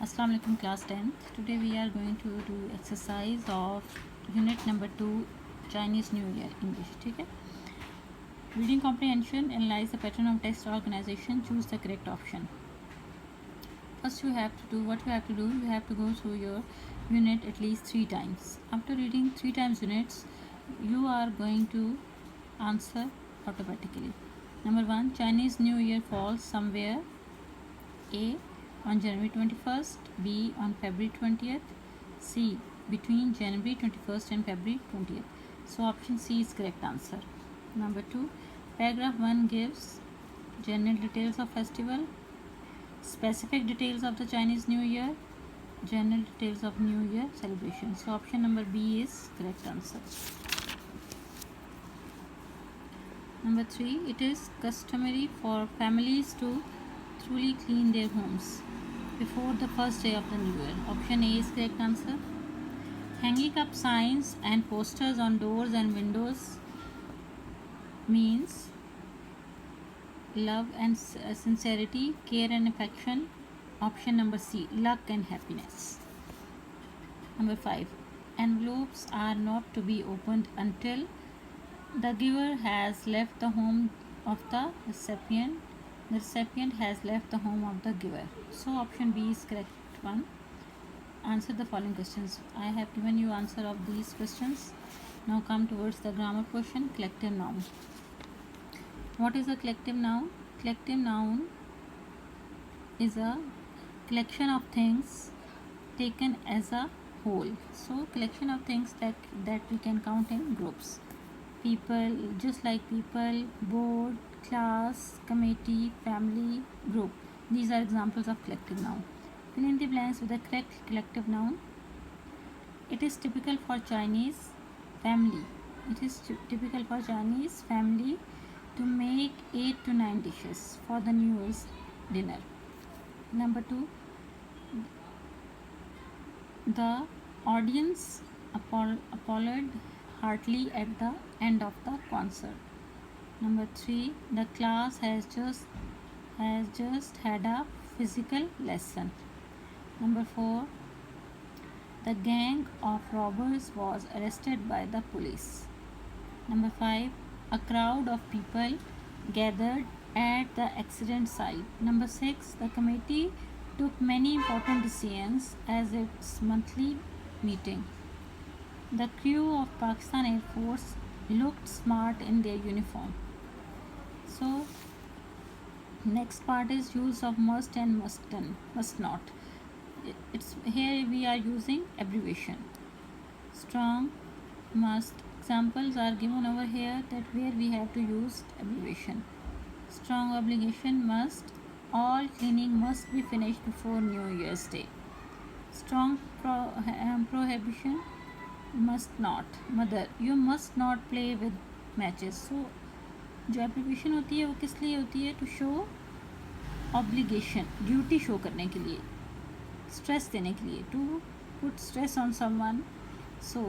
Assalamu alaikum class 10th. Today we are going to do exercise of unit number 2 Chinese New Year English. ठीक है. Reading comprehension, analyze the pattern of text organization, choose the correct option. First you have to do, you have to go through your unit at least 3 times. After reading 3 times units, you are going to answer automatically. Number 1, Chinese New Year falls somewhere. A, on January 21st, B, on February 20th, C, between January 21st and February 20th. So option C is correct answer. Number 2, paragraph 1 gives general details of festival, specific details of the Chinese New Year, general details of New Year celebration. So option number B is correct answer. Number 3, it is customary for families to thoroughly clean their homes before the first day of the new year. Option A is correct answer. Hanging up signs and posters on doors and windows means love and sincerity, care and affection. Option number C, luck and happiness. Number 5, envelopes are not to be opened until the giver has left the home of the recipient. The recipient has left the home of the giver. So option B is correct one. Answer the following questions. I have given you answer of these questions. Now come towards the grammar portion. Collective noun. What is a collective noun? Collective noun is a collection of things taken as a whole. So collection of things that we can count in groups. People, just like people, board, class, committee, family, group. These are examples of collective noun. Fill in the blanks with the correct collective noun. It is typical for Chinese family. It is typical for Chinese family to make 8 to 9 dishes for the New Year's dinner. Number 2, the audience applauded heartily at the end of the concert. Number 3, the class has just had a physical lesson. Number 4, the gang of robbers was arrested by the police. Number 5, a crowd of people gathered at the accident site. Number 6, the committee took many important decisions as its monthly meeting. The crew of Pakistan Air Force looked smart in their uniform. So next part is use of must and must not. It's here we are using abbreviation. Strong, must. Examples are given over here that where we have to use abbreviation. Strong obligation, must. All cleaning must be finished before New Year's Day. Strong prohibition, must not. Mother, you must not play with matches. So जो application होती है वो किस लिए होती है? To show obligation, duty show करने के लिए, स्ट्रेस देने के लिए, to put stress on someone. So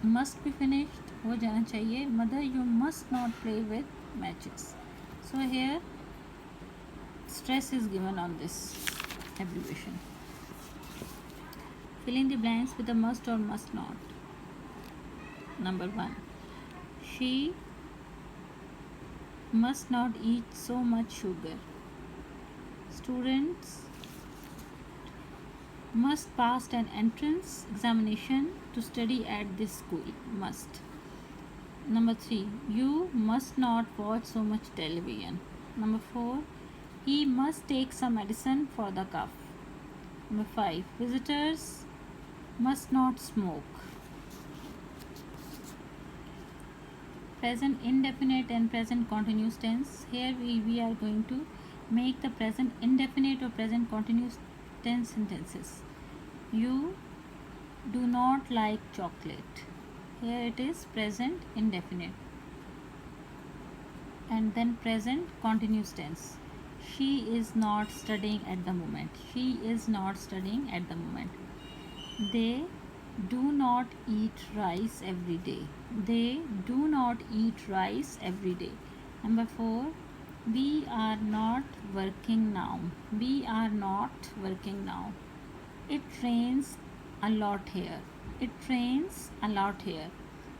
must be finished हो जाना चाहिए. Mother, you must not play with matches. So here stress is given on this abbreviation. Fill in the blanks with the must or must not. Number 1, she must not eat so much sugar. Students must pass an entrance examination to study at this school. Must. Number 3, you must not watch so much television. Number 4, he must take some medicine for the cough. Number 5, visitors must not smoke. Present indefinite and present continuous tense. Here we are going to make the present indefinite or present continuous tense sentences. You do not like chocolate. Here it is present indefinite. And then present continuous tense. She is not studying at the moment. She is not studying at the moment. They do not eat rice every day. They do not eat rice every day. Number 4, we are not working now. We are not working now. It rains a lot here. It rains a lot here.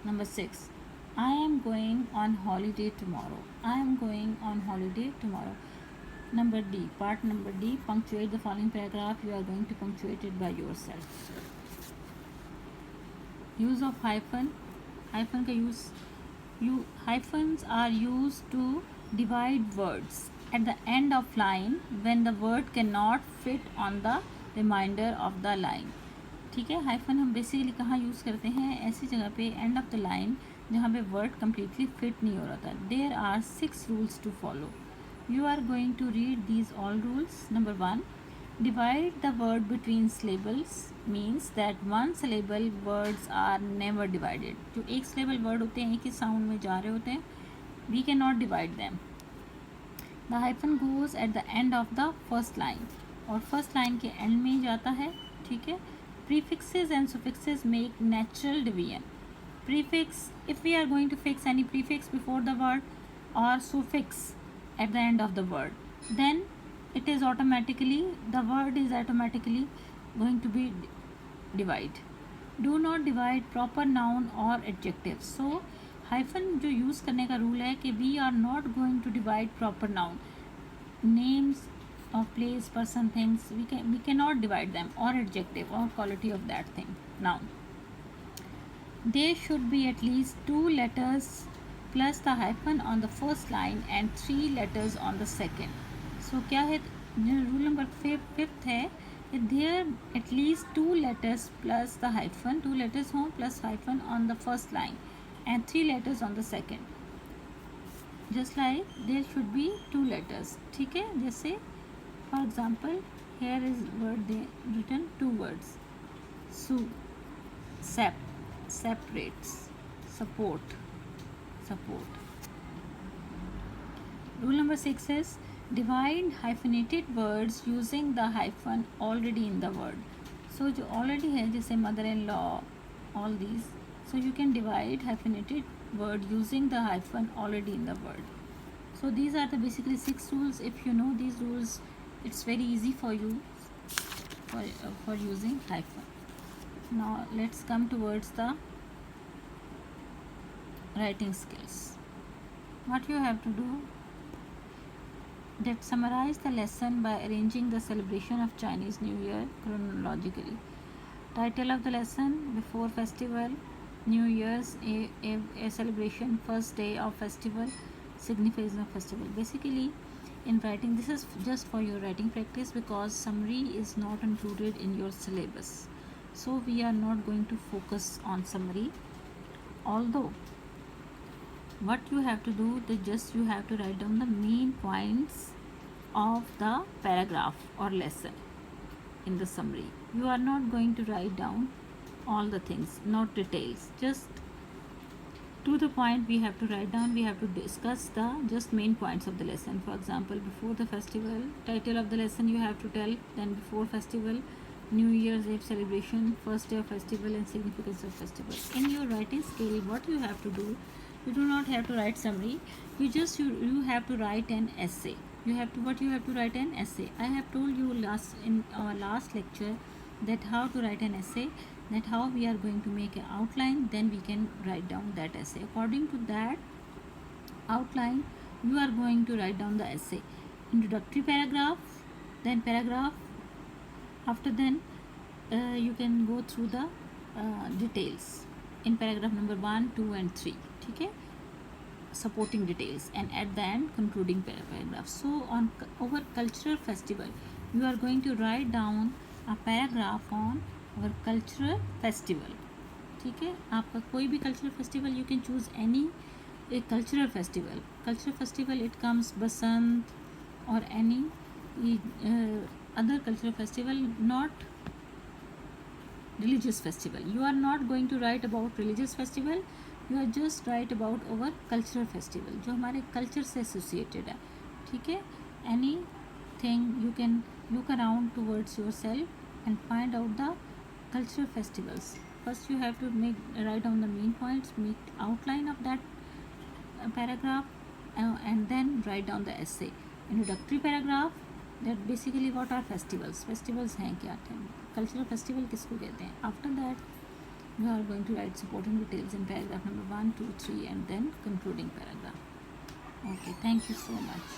Number 6. I am going on holiday tomorrow. I am going on holiday tomorrow. Number D. Part number D. Punctuate the following paragraph. You are going to punctuate it by yourself. Use of hyphen. Hyphen का use. Hyphens are used to divide words at the end of line when the word cannot fit on the remainder of the line. ठीक है, hyphen हम basically कहाँ use करते हैं? ऐसी जगह पे एंड ऑफ द लाइन जहाँ पे वर्ड कम्प्लीटली फिट नहीं हो रहा था. There are 6 rules to follow. You are going to read these all rules. Number 1, divide the word between syllables means that one syllable words are never divided. जो एक syllable word होते हैं, एक ही sound में जा रहे होते हैं, we cannot divide them. The hyphen goes at the end of the first line और first line के end में ही जाता है. ठीक है. Prefixes and suffixes make natural division. Prefix, if we are going to fix any prefix before the word or suffix at the end of the word, then it is automatically, the word is automatically going to be divide. Do not divide proper noun or adjective. So hyphen जो use करने का rule है कि we are not going to divide proper noun, names of place, person, things, we cannot divide them, or adjective or quality of that thing, noun. There should be at least 2 letters plus the hyphen on the first line and 3 letters on the second. So क्या है, rule number 5th है, there at least 2 letters plus the hyphen, 2 letters हों plus hyphen on the first line and 3 letters on the second. Just like there should be 2 letters. ठीक है, जैसे for example here is word they written 2 words, sue, sap, separates, support. Rule number 6 is divide hyphenated words using the hyphen already in the word. So जो already है जैसे mother-in-law, all these, so you can divide hyphenated word using the hyphen already in the word. So these are the basically 6 rules. If you know these rules, it's very easy for you for using hyphen. Now let's come towards the writing skills. What you have to do, that summarize the lesson by arranging the celebration of Chinese New Year chronologically. Title of the lesson: before festival, New Year's, a celebration, first day of festival, signification of festival. Basically in writing, this is just for your writing practice because summary is not included in your syllabus, so we are not going to focus on summary. Although what you have to do, that just you have to write down the main points of the paragraph or lesson in the summary. You are not going to write down all the things, not details, just to the point we have to write down. We have to discuss the just main points of the lesson. For example, before the festival, title of the lesson you have to tell, then before festival, New Year's Eve celebration, first day of festival, and significance of festival. In your writing skill, what you have to do, you do not have to write summary, you have to write an essay. You have to write an essay. I have told you in our last lecture that how to write an essay, that how we are going to make an outline, then we can write down that essay. According to that outline, you are going to write down the essay. Introductory paragraph, then paragraph, after then you can go through the details in paragraph number 1, 2 and 3. ठीक है, supporting details, and at the end concluding paragraph. So on our cultural festival, you are going to write down a paragraph on our cultural festival. ठीक है, आपका कोई भी cultural festival, you can choose any a cultural festival. Cultural festival, it comes Basant or any other cultural festival, not religious festival. You are not going to write about religious festival, you are just write about our cultural festival जो हमारे culture से associated है. ठीक है, anything you can look around towards yourself and find out the cultural festivals. First you have to write down the main points, make outline of that paragraph, and then write down the essay. Introductory paragraph, that basically what are festivals, festivals हैं क्या, cultural festival किसको कहते हैं. After that you are going to write supporting details in paragraph number 1, 2, 3 and then concluding paragraph. Okay, thank you so much.